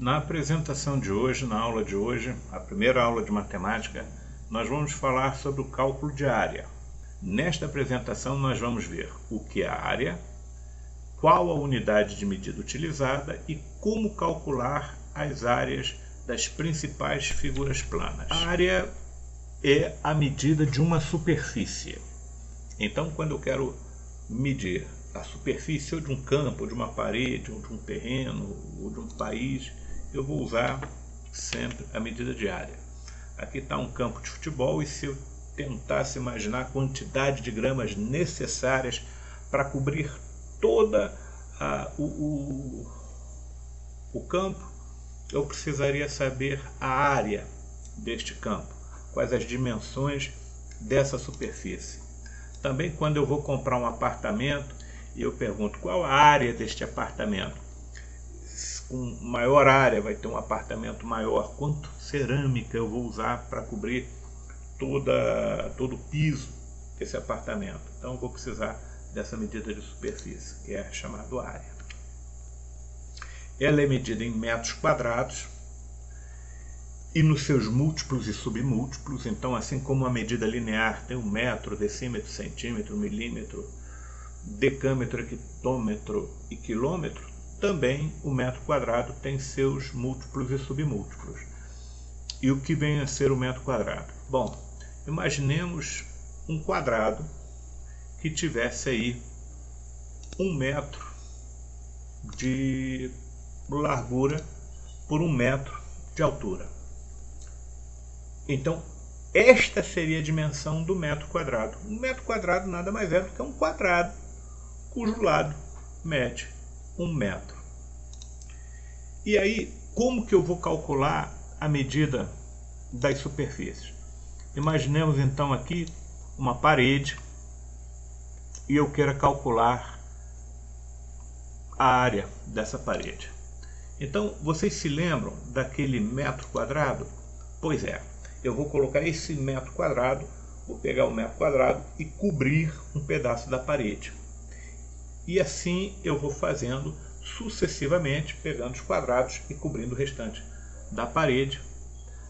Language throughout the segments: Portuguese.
Na apresentação de hoje, na aula de hoje, a primeira aula de matemática, nós vamos falar sobre o cálculo de área. Nesta apresentação nós vamos ver o que é a área, qual a unidade de medida utilizada e como calcular as áreas das principais figuras planas. A área é a medida de uma superfície. Então, quando eu quero medir a superfície ou de um campo, ou de uma parede, ou de um terreno, ou de um país, eu vou usar sempre a medida de área. Aqui está um campo de futebol e se eu tentasse imaginar a quantidade de gramas necessárias para cobrir toda o campo, eu precisaria saber a área deste campo, quais as dimensões dessa superfície. Também quando eu vou comprar um apartamento e eu pergunto qual a área deste apartamento, com maior área vai ter um apartamento maior, quanto cerâmica eu vou usar para cobrir todo o piso desse apartamento. Então eu vou precisar dessa medida de superfície, que é chamada área. Ela é medida em metros quadrados e nos seus múltiplos e submúltiplos. Então, assim como a medida linear tem um metro, decímetro, centímetro, milímetro, decâmetro, hectômetro e quilômetro, também o metro quadrado tem seus múltiplos e submúltiplos. E o que vem a ser o metro quadrado? Bom, imaginemos um quadrado que tivesse aí 1 metro de largura por 1 metro de altura. Então, esta seria a dimensão do metro quadrado. Um metro quadrado nada mais é do que um quadrado cujo lado mede 1 metro. E aí, como que eu vou calcular a medida das superfícies? Imaginemos então aqui uma parede e eu quero calcular a área dessa parede. Então, vocês se lembram daquele metro quadrado? Pois é, eu vou colocar esse metro quadrado, vou pegar o metro quadrado e cobrir um pedaço da parede. E assim eu vou fazendo sucessivamente, pegando os quadrados e cobrindo o restante da parede,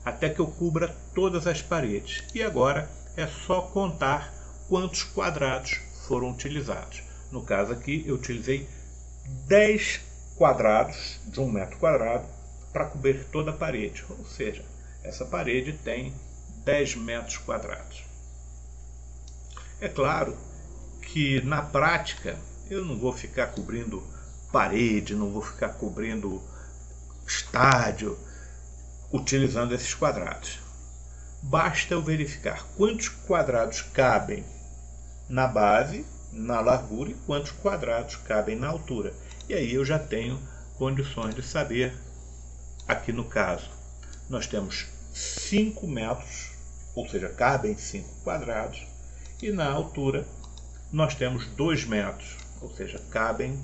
até que eu cubra todas as paredes. E agora é só contar quantos quadrados foram utilizados. No caso aqui eu utilizei 10 quadrados de 1 metro quadrado para cobrir toda a parede, ou seja, essa parede tem 10 metros quadrados. É claro que na prática eu não vou ficar cobrindo parede, não vou ficar cobrindo estádio utilizando esses quadrados. Basta eu verificar quantos quadrados cabem na base, na largura, e quantos quadrados cabem na altura. E aí eu já tenho condições de saber. Aqui no caso, nós temos 5 metros, ou seja, cabem 5 quadrados, e na altura nós temos 2 metros, ou seja, cabem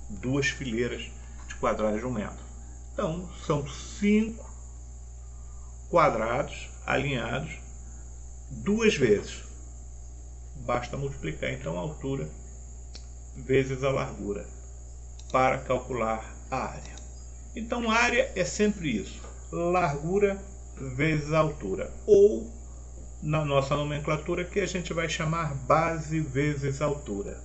2 fileiras de quadrados de 1 metro. Então, são 5 quadrados alinhados 2 vezes. Basta multiplicar então a altura vezes a largura para calcular a área. Então, a área é sempre isso, largura vezes a altura, ou na nossa nomenclatura que a gente vai chamar base vezes altura.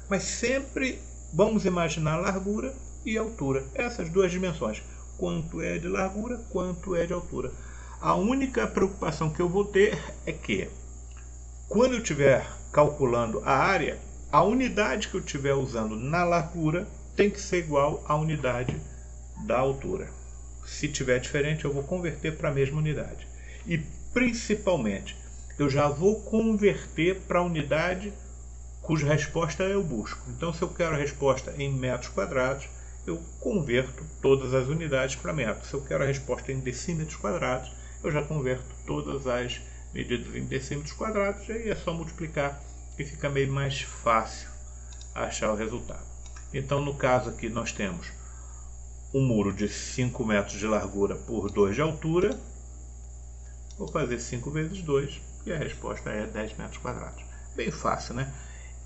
Mas sempre vamos imaginar largura e altura, essas duas dimensões, quanto é de largura, quanto é de altura. A única preocupação que eu vou ter é que, quando eu estiver calculando a área, a unidade que eu estiver usando na largura tem que ser igual à unidade da altura. Se tiver diferente, eu vou converter para a mesma unidade. E, principalmente, eu já vou converter para a unidade cuja resposta eu busco. Então, se eu quero a resposta em metros quadrados, eu converto todas as unidades para metros. Se eu quero a resposta em decímetros quadrados, eu já converto todas as medidas em decímetros quadrados, e aí é só multiplicar e fica meio mais fácil achar o resultado. Então, no caso aqui, nós temos um muro de 5 metros de largura por 2 de altura. Vou fazer 5 vezes 2 e a resposta é 10 metros quadrados. Bem fácil, né?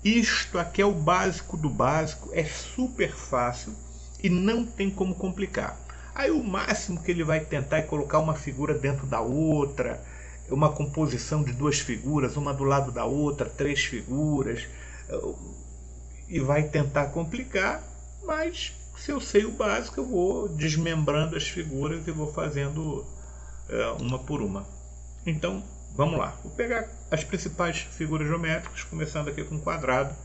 Isto aqui é o básico do básico, é super fácil e não tem como complicar. Aí o máximo que ele vai tentar é colocar uma figura dentro da outra, uma composição de duas figuras, uma do lado da outra, 3 figuras, e vai tentar complicar, mas se eu sei o básico, eu vou desmembrando as figuras e vou fazendo uma por uma. Então, vamos lá. Vou pegar as principais figuras geométricas, começando aqui com quadrado,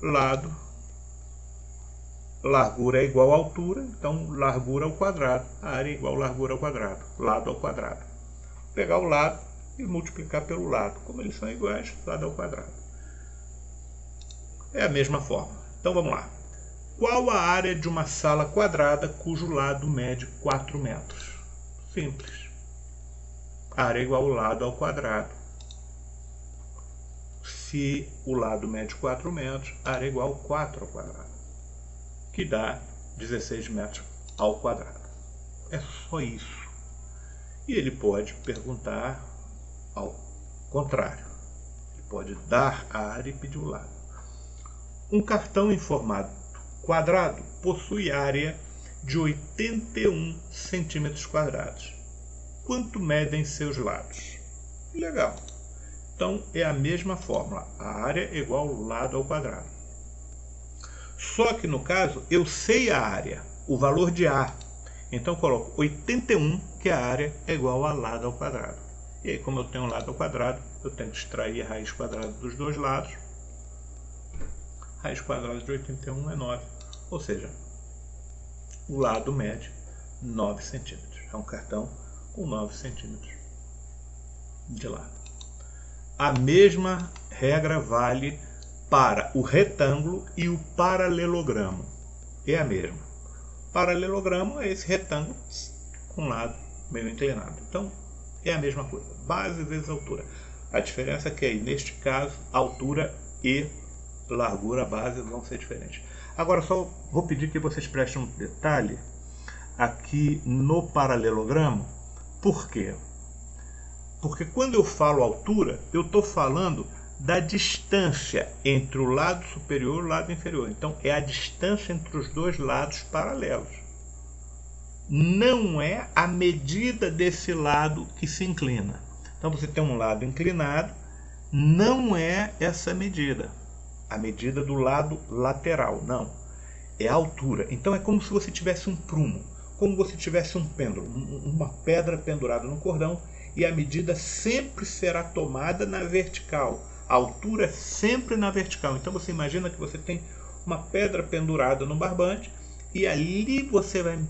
lado, largura é igual a altura, então largura ao quadrado, área é igual a largura ao quadrado, lado ao quadrado. Vou pegar o lado e multiplicar pelo lado. Como eles são iguais, lado ao quadrado. É a mesma forma. Então vamos lá. Qual a área de uma sala quadrada cujo lado mede 4 metros? Simples. Área é igual ao lado ao quadrado. Se o lado mede 4 metros, área é igual a 4 ao quadrado, que dá 16 metros ao quadrado. É só isso. E ele pode perguntar ao contrário. Ele pode dar a área e pedir o lado. Um cartão em formato quadrado possui área de 81 centímetros quadrados. Quanto medem seus lados? Legal. Então é a mesma fórmula. A área é igual ao lado ao quadrado. Só que no caso eu sei a área, o valor de A. Então eu coloco 81, que a área é igual a lado ao quadrado. E aí, como eu tenho um lado ao quadrado, eu tenho que extrair a raiz quadrada dos dois lados. Raiz quadrada de 81 é 9. Ou seja, o lado mede 9 centímetros. É um cartão com 9 centímetros de lado. A mesma regra vale para o retângulo e o paralelogramo. É a mesma. Paralelogramo é esse retângulo com lado meio inclinado. Então, é a mesma coisa. Base vezes altura. A diferença é que aí, neste caso, altura e largura base vão ser diferentes. Agora, só vou pedir que vocês prestem um detalhe aqui no paralelogramo. Por quê? Porque quando eu falo altura, eu estou falando da distância entre o lado superior e o lado inferior. Então, é a distância entre os dois lados paralelos. Não é a medida desse lado que se inclina. Então, você tem um lado inclinado, não é essa medida. A medida do lado lateral, não. É a altura. Então, é como se você tivesse um prumo, como se você tivesse um pêndulo, uma pedra pendurada no cordão, e a medida sempre será tomada na vertical. A altura é sempre na vertical. Então você imagina que você tem uma pedra pendurada no barbante e ali você vai,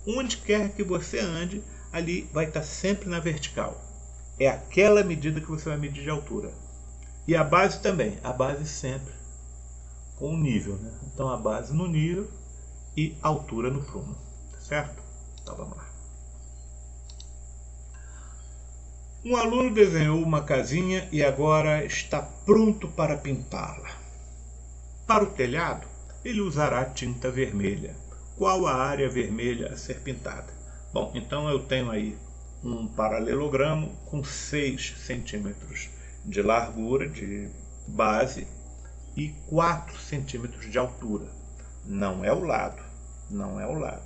onde quer que você ande, ali vai estar sempre na vertical. É aquela medida que você vai medir de altura. E a base também. A base sempre com o nível, né? Então a base no nível e a altura no prumo. Tá certo? Então vamos lá. Um aluno desenhou uma casinha e agora está pronto para pintá-la. Para o telhado, ele usará tinta vermelha. Qual a área vermelha a ser pintada? Bom, então eu tenho aí um paralelogramo com 6 centímetros de largura, de base, e 4 centímetros de altura. Não é o lado, não é o lado.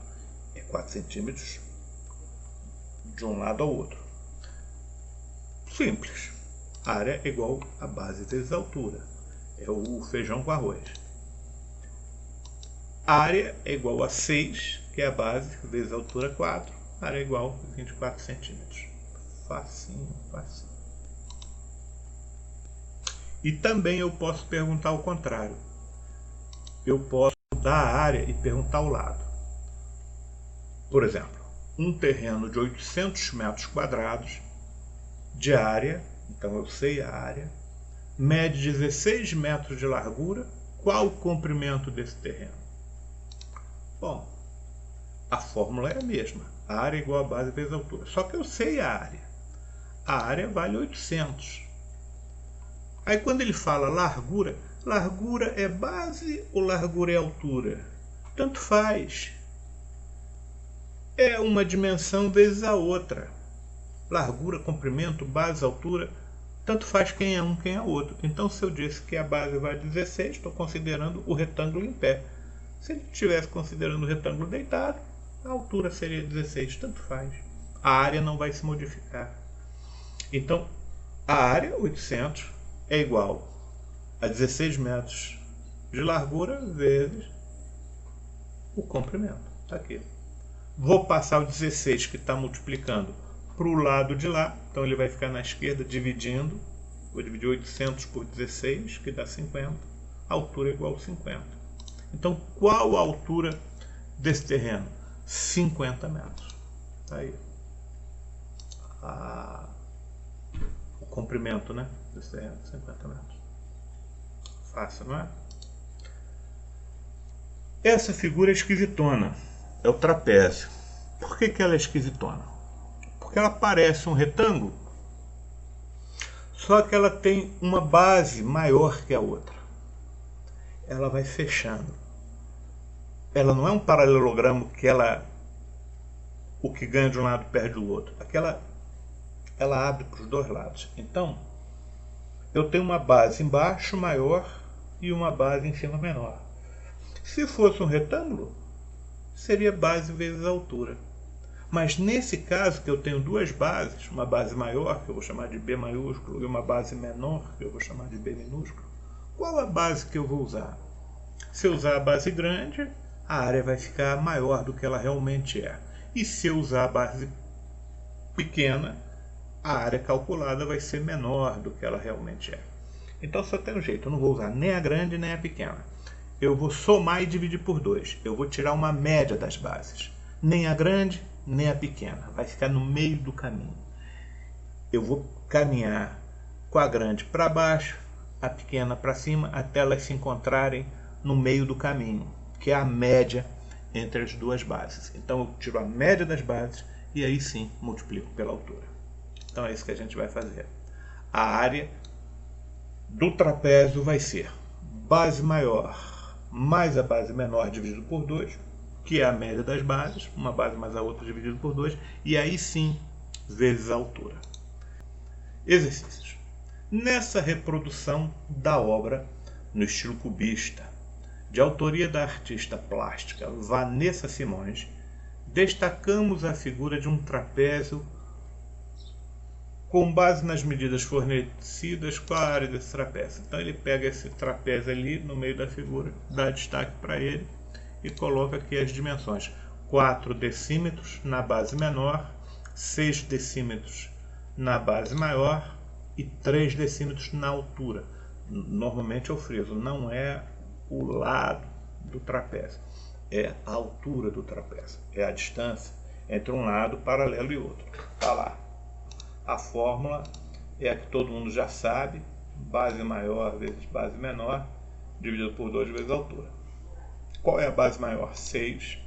É 4 centímetros de um lado ao outro. Simples. Área é igual a base vezes altura. É o feijão com arroz. Área é igual a 6, que é a base, vezes a altura 4. Área é igual a 24 centímetros. Facinho, facinho. E também eu posso perguntar o contrário. Eu posso dar a área e perguntar o lado. Por exemplo, um terreno de 800 metros quadrados de área, então eu sei a área, mede 16 metros de largura. Qual o comprimento desse terreno? Bom, a fórmula é a mesma. A área é igual a base vezes a altura. Só que eu sei a área. A área vale 800. Aí quando ele fala largura, largura é base ou largura é altura? Tanto faz. É uma dimensão vezes a outra. Largura, comprimento, base, altura, tanto faz quem é um, quem é outro. Então, se eu disse que a base vale 16, estou considerando o retângulo em pé. Se ele estivesse considerando o retângulo deitado, A altura seria 16, tanto faz. A área não vai se modificar. Então, a área, 800, é igual a 16 metros de largura vezes o comprimento. Está aqui. Vou passar o 16 que está multiplicando para o lado de lá. Então ele vai ficar na esquerda dividindo. Vou dividir 800 por 16, que dá 50. A altura é igual a 50. Então qual a altura desse terreno? 50 metros. Está aí. O comprimento, né, desse terreno, 50 metros. Fácil, não é? Essa figura é esquisitona. É o trapézio. Por que ela é esquisitona? Porque ela parece um retângulo, só que ela tem uma base maior que a outra. Ela vai fechando. Ela não é um paralelogramo que o que ganha de um lado perde do outro. Ela abre para os dois lados. Então, eu tenho uma base embaixo maior e uma base em cima menor. Se fosse um retângulo, seria base vezes altura. Mas nesse caso, que eu tenho duas bases, uma base maior, que eu vou chamar de B maiúsculo, e uma base menor, que eu vou chamar de B minúsculo, qual a base que eu vou usar? Se eu usar a base grande, a área vai ficar maior do que ela realmente é. E se eu usar a base pequena, a área calculada vai ser menor do que ela realmente é. Então só tem um jeito, eu não vou usar nem a grande nem a pequena. Eu vou somar e dividir por 2. Eu vou tirar uma média das bases. Nem a grande, nem a pequena. Vai ficar no meio do caminho. Eu vou caminhar com a grande para baixo, a pequena para cima, até elas se encontrarem no meio do caminho, que é a média entre as duas bases. Então eu tiro a média das bases e aí sim multiplico pela altura. Então é isso que a gente vai fazer. A área do trapézio vai ser base maior mais a base menor dividido por 2, que é a média das bases, uma base mais a outra dividido por 2, e aí sim, vezes a altura. Exercícios. Nessa reprodução da obra no estilo cubista, de autoria da artista plástica Vanessa Simões, destacamos a figura de um trapézio com base nas medidas fornecidas com a área desse trapézio. Então ele pega esse trapézio ali no meio da figura, dá destaque para ele e coloca aqui as dimensões. 4 decímetros na base menor, 6 decímetros na base maior e 3 decímetros na altura. Normalmente eu friso, não é o lado do trapézio, é a altura do trapézio, é a distância entre um lado paralelo e outro. Está lá. A fórmula é a que todo mundo já sabe, base maior vezes base menor, dividido por 2 vezes a altura. Qual é a base maior? 6,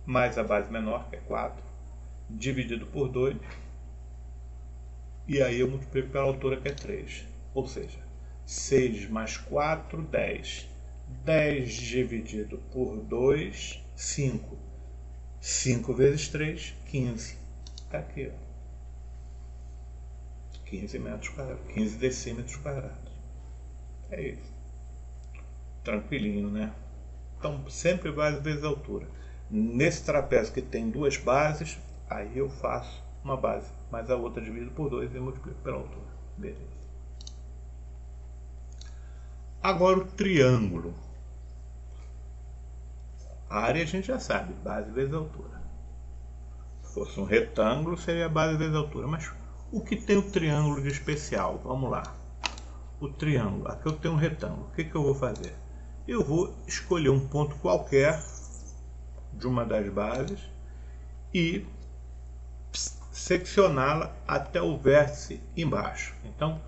mais a base menor, que é 4, dividido por 2, e aí eu multiplico pela altura, que é 3. Ou seja, 6 mais 4, 10. 10 dividido por 2, 5. 5 vezes 3, 15. Está aqui, ó. 15 metros quadrados, 15 decímetros quadrados. É isso. Tranquilinho, né? Então, sempre base vezes altura. Nesse trapézio que tem duas bases, aí eu faço uma base, mais a outra dividido por 2 e multiplico pela altura. Beleza. Agora o triângulo. A área a gente já sabe, base vezes altura. Se fosse um retângulo, seria base vezes altura. Mas o que tem o triângulo de especial? Vamos lá. O triângulo. Aqui eu tenho um retângulo. O que eu vou fazer? Eu vou escolher um ponto qualquer de uma das bases e seccioná-la até o vértice embaixo. Então,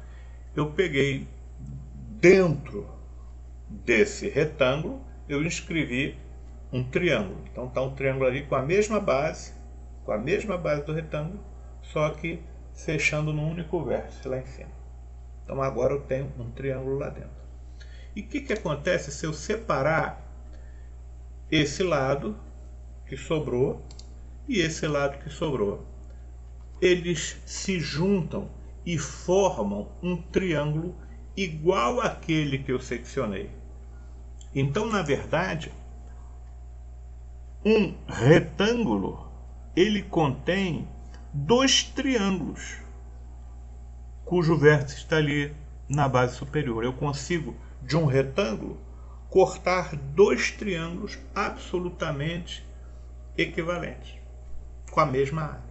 eu peguei dentro desse retângulo, eu inscrevi um triângulo. Então, está um triângulo ali com a mesma base do retângulo, só que fechando num único vértice lá em cima. Então, agora eu tenho um triângulo lá dentro. E o que acontece se eu separar esse lado que sobrou e esse lado que sobrou? Eles se juntam e formam um triângulo igual àquele que eu seccionei. Então, na verdade, Um retângulo, ele contém dois triângulos, cujo vértice está ali na base superior. Eu consigo, de um retângulo, cortar dois triângulos absolutamente equivalentes, com a mesma área.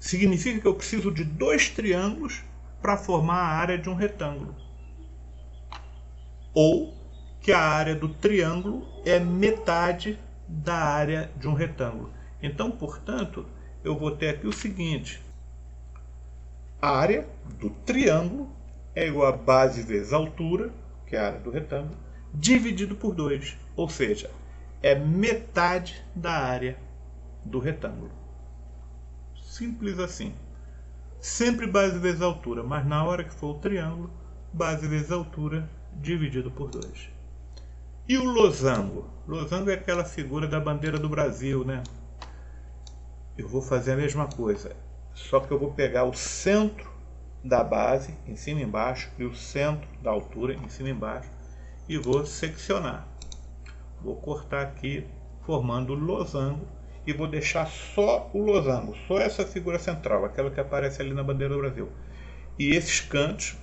Significa que eu preciso de dois triângulos para formar a área de um retângulo. Ou que a área do triângulo é metade da área de um retângulo. Então, portanto, eu vou ter aqui o seguinte: a área do triângulo é igual a base vezes a altura, que é a área do retângulo, dividido por 2. Ou seja, é metade da área do retângulo. Simples assim. Sempre base vezes altura, mas na hora que for o triângulo, base vezes altura dividido por 2. E o losango? Losango é aquela figura da bandeira do Brasil, né? Eu vou fazer a mesma coisa, só que eu vou pegar o centro da base, em cima e embaixo, e o centro da altura, em cima e embaixo, e vou seccionar. Vou cortar aqui, formando o losango, e vou deixar só o losango, só essa figura central, aquela que aparece ali na bandeira do Brasil. E esses cantos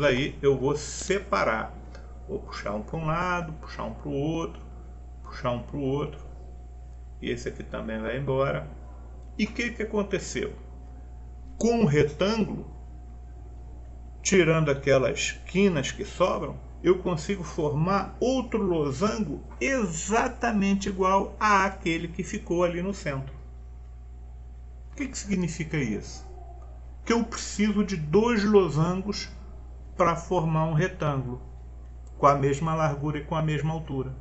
aí, eu vou separar. Vou puxar um para um lado, puxar um para o outro, puxar um para o outro. E esse aqui também vai embora. E o que aconteceu? Com o retângulo, tirando aquelas quinas que sobram, eu consigo formar outro losango exatamente igual àquele que ficou ali no centro. O que significa isso? Que eu preciso de dois losangos para formar um retângulo, com a mesma largura e com a mesma altura.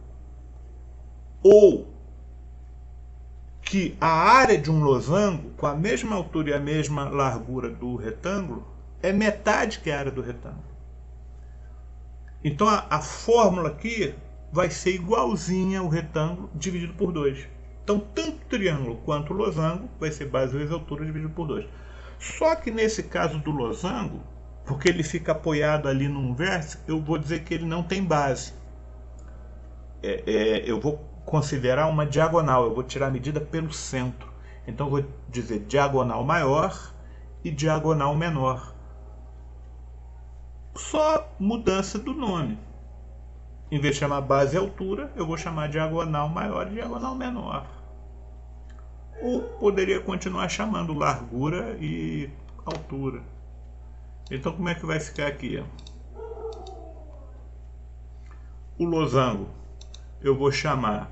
Ou que a área de um losango, com a mesma altura e a mesma largura do retângulo, é metade que a área do retângulo. Então a fórmula aqui vai ser igualzinha ao retângulo dividido por 2. Então tanto o triângulo quanto o losango vai ser base vezes altura dividido por 2. Só que nesse caso do losango, porque ele fica apoiado ali num vértice, eu vou dizer que ele não tem base. Eu vou considerar uma diagonal, eu vou tirar a medida pelo centro. Então eu vou dizer diagonal maior e diagonal menor. Só mudança do nome. Em vez de chamar base e altura, eu vou chamar diagonal maior e diagonal menor. Ou poderia continuar chamando largura e altura. Então como é que vai ficar aqui? O losango eu vou chamar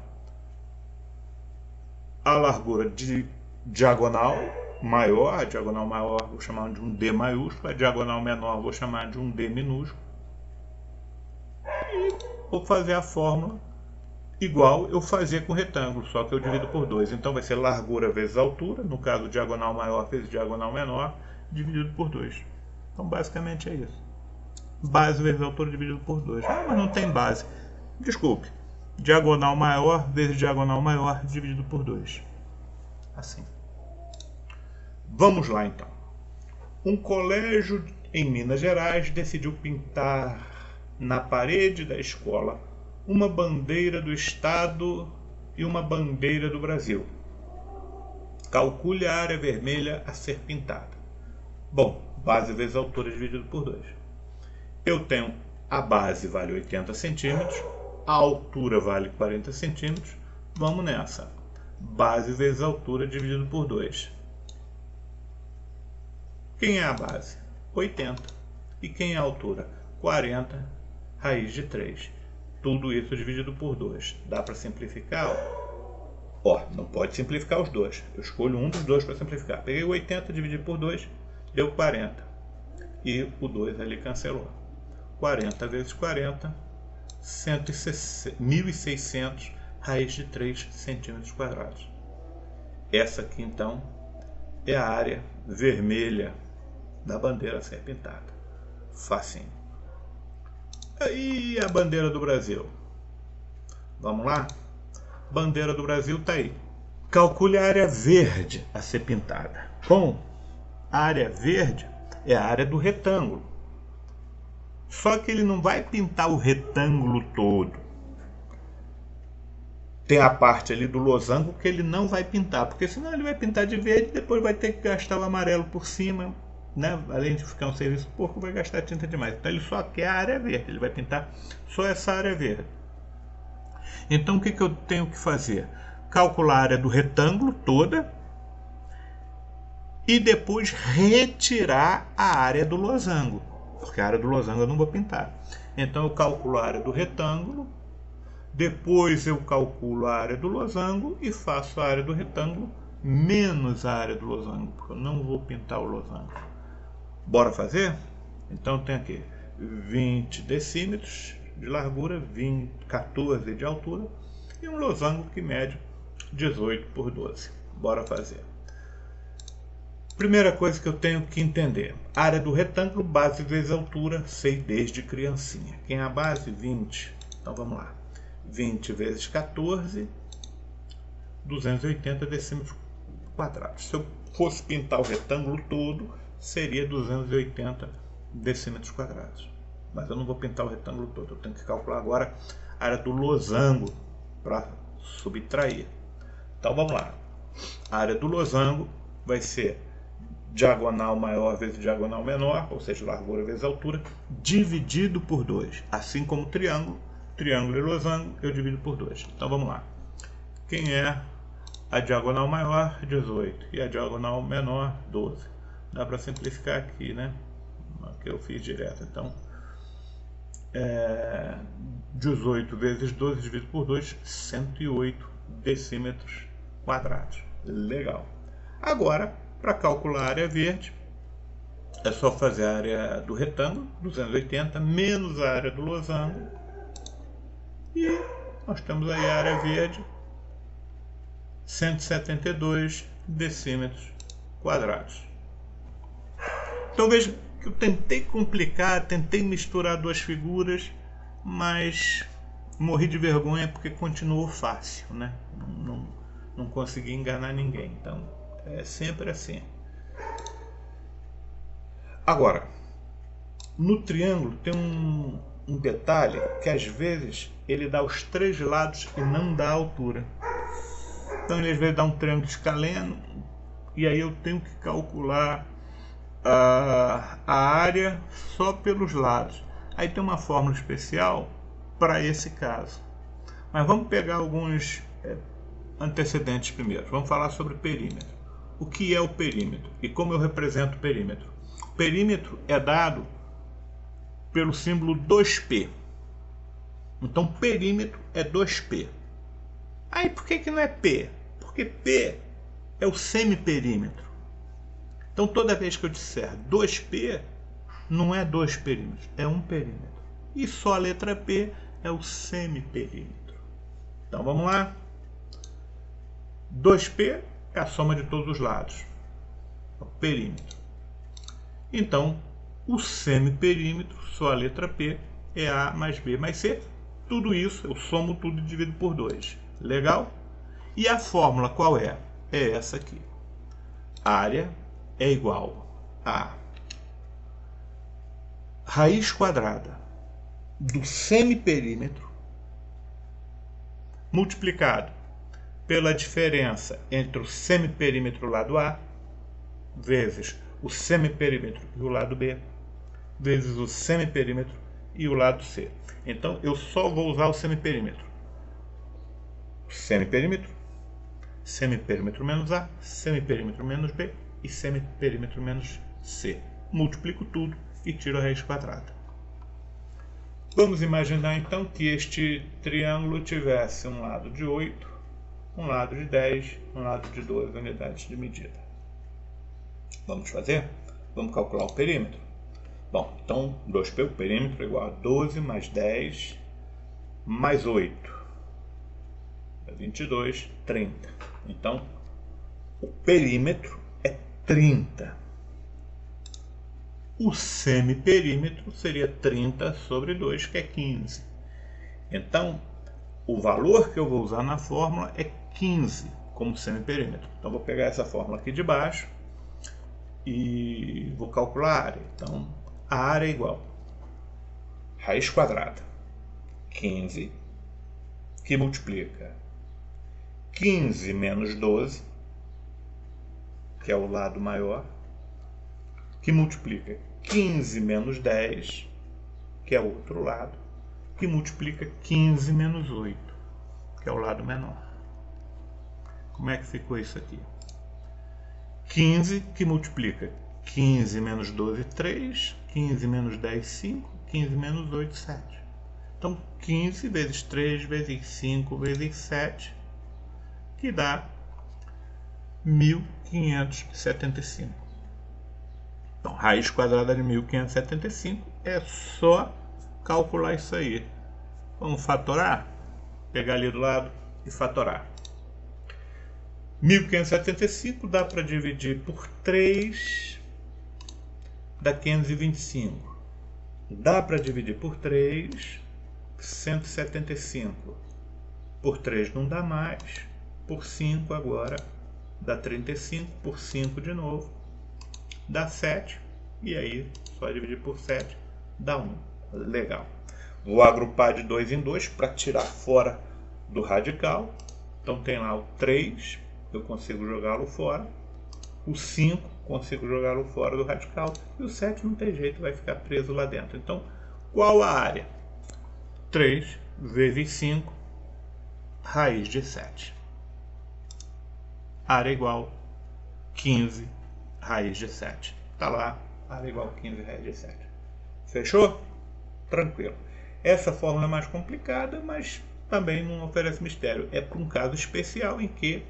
a largura de diagonal maior, a diagonal maior vou chamar de um D maiúsculo, a diagonal menor vou chamar de um D minúsculo. E vou fazer a fórmula igual eu fazia com retângulo, só que eu divido por 2. Então vai ser largura vezes altura, no caso diagonal maior vezes diagonal menor, dividido por 2. Então basicamente é isso. Base vezes altura dividido por 2. Ah, mas não tem base. Desculpe. Diagonal maior vezes diagonal maior dividido por 2. Assim. Vamos lá então. Um colégio em Minas Gerais decidiu pintar na parede da escola uma bandeira do estado e uma bandeira do Brasil. Calcule a área vermelha a ser pintada. Bom, base vezes altura dividido por 2. Eu tenho a base vale 80 centímetros, a altura vale 40 centímetros. Vamos nessa. Base vezes altura dividido por 2. Quem é a base? 80. E quem é a altura? 40 raiz de 3. Tudo isso dividido por 2. Dá para simplificar? Ó, não pode simplificar os dois. Eu escolho um dos dois para simplificar. Peguei 80, dividi por 2, deu 40. E o 2 ali cancelou. 40 vezes 40, 1.600 raiz de 3 centímetros quadrados. Essa aqui, então, é a área vermelha da bandeira a ser pintada. Facinho. E a bandeira do Brasil? Vamos lá? Bandeira do Brasil está aí. Calcule a área verde a ser pintada. Bom, a área verde é a área do retângulo. Só que ele não vai pintar o retângulo todo. tem a parte ali do losango que ele não vai pintar, porque senão ele vai pintar de verde e depois vai ter que gastar o amarelo por cima, né? Além de ficar um serviço porco, vai gastar tinta demais. Então ele só quer a área verde, ele vai pintar só essa área verde. Então o que eu tenho que fazer? Calcular a área do retângulo toda e depois retirar a área do losango, porque a área do losango eu não vou pintar. Então eu calculo a área do retângulo, depois eu calculo a área do losango e faço a área do retângulo menos a área do losango, porque eu não vou pintar o losango. Bora fazer? Então tem aqui 20 decímetros de largura, 14 de altura e um losango que mede 18 por 12. Bora fazer. Primeira coisa que eu tenho que entender. Área do retângulo, base vezes altura, sei desde criancinha. Quem é a base? 20. Então vamos lá. 20 vezes 14, 280 decímetros quadrados. Se eu fosse pintar o retângulo todo, seria 280 decímetros quadrados. Mas eu não vou pintar o retângulo todo. Eu tenho que calcular agora a área do losango para subtrair. Então vamos lá. A área do losango vai ser diagonal maior vezes diagonal menor, ou seja, largura vezes altura, dividido por 2. Assim como triângulo, triângulo e losango, eu divido por 2. Então vamos lá. Quem é a diagonal maior? 18. E a diagonal menor? 12. Dá para simplificar aqui, né? Aqui eu fiz direto. Então, 18 vezes 12 dividido por 2, 108 decímetros quadrados. Legal. Agora, para calcular a área verde, é só fazer a área do retângulo, 280, menos a área do losango. E nós temos aí a área verde, 172 decímetros quadrados. Então veja que eu tentei complicar, tentei misturar duas figuras, mas morri de vergonha porque continuou fácil, né? Não consegui enganar ninguém. Então é sempre assim. Agora, no triângulo tem um detalhe que às vezes ele dá os 3 lados e não dá a altura. Então ele às vezes dá um triângulo escaleno e aí eu tenho que calcular a área só pelos lados. Aí tem uma fórmula especial para esse caso. Mas vamos pegar alguns antecedentes primeiro. Vamos falar sobre perímetro. O que é o perímetro e como eu represento o perímetro? O perímetro é dado pelo símbolo 2P. Então perímetro é 2P. Aí por que não é P? Porque P é o semiperímetro. Então toda vez que eu disser 2P, não é 2 perímetros, é um perímetro. E só a letra P é o semiperímetro. Então vamos lá. 2P é a soma de todos os lados. O perímetro. Então, o semiperímetro, só a letra P, é A mais B mais C. Tudo isso, eu somo tudo e divido por 2. Legal? E a fórmula qual é? É essa aqui. Área é igual a raiz quadrada do semiperímetro multiplicado pela diferença entre o semiperímetro lado A vezes o semiperímetro e o lado B vezes o semiperímetro e o lado C. Então eu só vou usar o semiperímetro. Semiperímetro, semiperímetro menos A, semiperímetro menos B e semiperímetro menos C. Multiplico tudo e tiro a raiz quadrada. Vamos imaginar então que este triângulo tivesse um lado de 8, um lado de 10, um lado de 12 unidades de medida. Vamos fazer? Vamos calcular o perímetro. Bom, então 2P, o perímetro é igual a 12 mais 10 mais 8. 22, 30. Então, o perímetro é 30. O semiperímetro seria 30 sobre 2, que é 15. Então, o valor que eu vou usar na fórmula é 15 como semiperímetro. Então, vou pegar essa fórmula aqui de baixo e vou calcular a área. Então, a área é igual a raiz quadrada 15 que multiplica 15 menos 12, que é o lado maior, que multiplica 15 menos 10, que é o outro lado, que multiplica 15 menos 8, que é o lado menor. Como é que ficou isso aqui? 15 que multiplica 15 menos 12, 3, 15 menos 10, 5, 15 menos 8, 7. Então, 15 vezes 3 vezes 5 vezes 7, que dá 1575. Então, raiz quadrada de 1575 é só calcular isso aí. Vamos fatorar? Pegar ali do lado e fatorar. 1575 dá para dividir por 3, dá 525. Dá para dividir por 3, 175. Por 3 não dá mais. Por 5 agora dá 35. Por 5 de novo dá 7. E aí, só dividir por 7 dá 1. Legal. Vou agrupar de 2 em 2 para tirar fora do radical. Então tem lá o 3, eu consigo jogá-lo fora. O 5, consigo jogá-lo fora do radical. E o 7 não tem jeito, vai ficar preso lá dentro. Então, qual a área? 3 vezes 5, raiz de 7. Área igual 15 raiz de 7. Está lá, área igual 15 raiz de 7. Fechou? Tranquilo. Essa fórmula é mais complicada, mas também não oferece mistério. É para um caso especial em que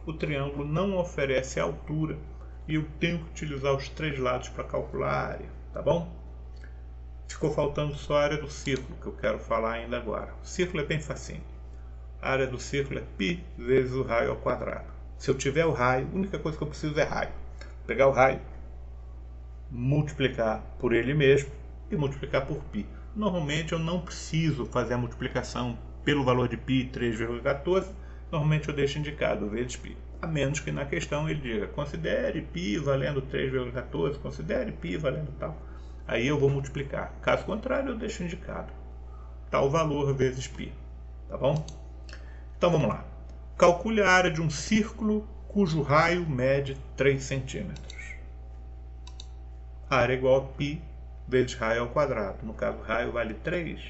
o triângulo não oferece altura e eu tenho que utilizar os 3 lados para calcular a área, tá bom? Ficou faltando só a área do círculo, que eu quero falar ainda agora. O círculo é bem facinho. A área do círculo é π vezes o raio ao quadrado. Se eu tiver o raio, a única coisa que eu preciso é raio. Pegar o raio, multiplicar por ele mesmo e multiplicar por π. Normalmente eu não preciso fazer a multiplicação pelo valor de π, 3,14. Normalmente eu deixo indicado vezes π. A menos que na questão ele diga, considere π valendo 3,14, considere π valendo tal. Aí eu vou multiplicar. Caso contrário, eu deixo indicado tal valor vezes π. Tá bom? Então vamos lá. Calcule a área de um círculo cujo raio mede 3 centímetros. A área é igual a π vezes raio ao quadrado. No caso, raio vale 3.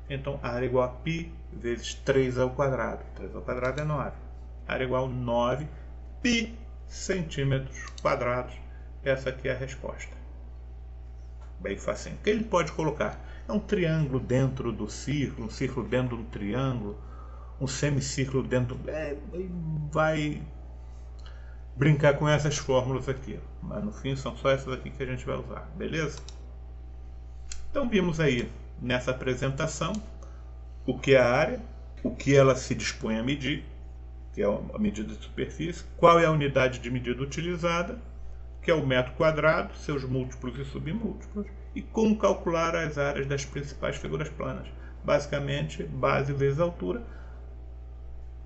Então, a área é igual a π vezes 3 ao quadrado. 3 ao quadrado é 9. A área é igual a 9 π centímetros quadrados. Essa aqui é a resposta. Bem facinho. O que ele pode colocar? É um triângulo dentro do círculo, um círculo dentro do triângulo, um semicírculo dentro... vai brincar com essas fórmulas aqui. Mas no fim são só essas aqui que a gente vai usar. Beleza? Então vimos aí nessa apresentação o que é a área, o que ela se dispõe a medir, que é a medida de superfície, qual é a unidade de medida utilizada, que é o metro quadrado, seus múltiplos e submúltiplos, e como calcular as áreas das principais figuras planas. Basicamente, base vezes altura.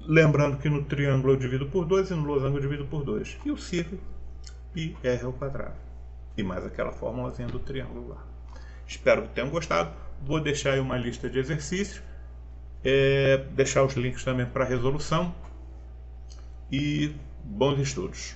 Lembrando que no triângulo eu divido por 2 e no losango eu divido por 2. E o círculo, πr ao quadrado. E mais aquela formulazinha do triângulo lá. Espero que tenham gostado. Vou deixar aí uma lista de exercícios. Deixar os links também para resolução. E bons estudos.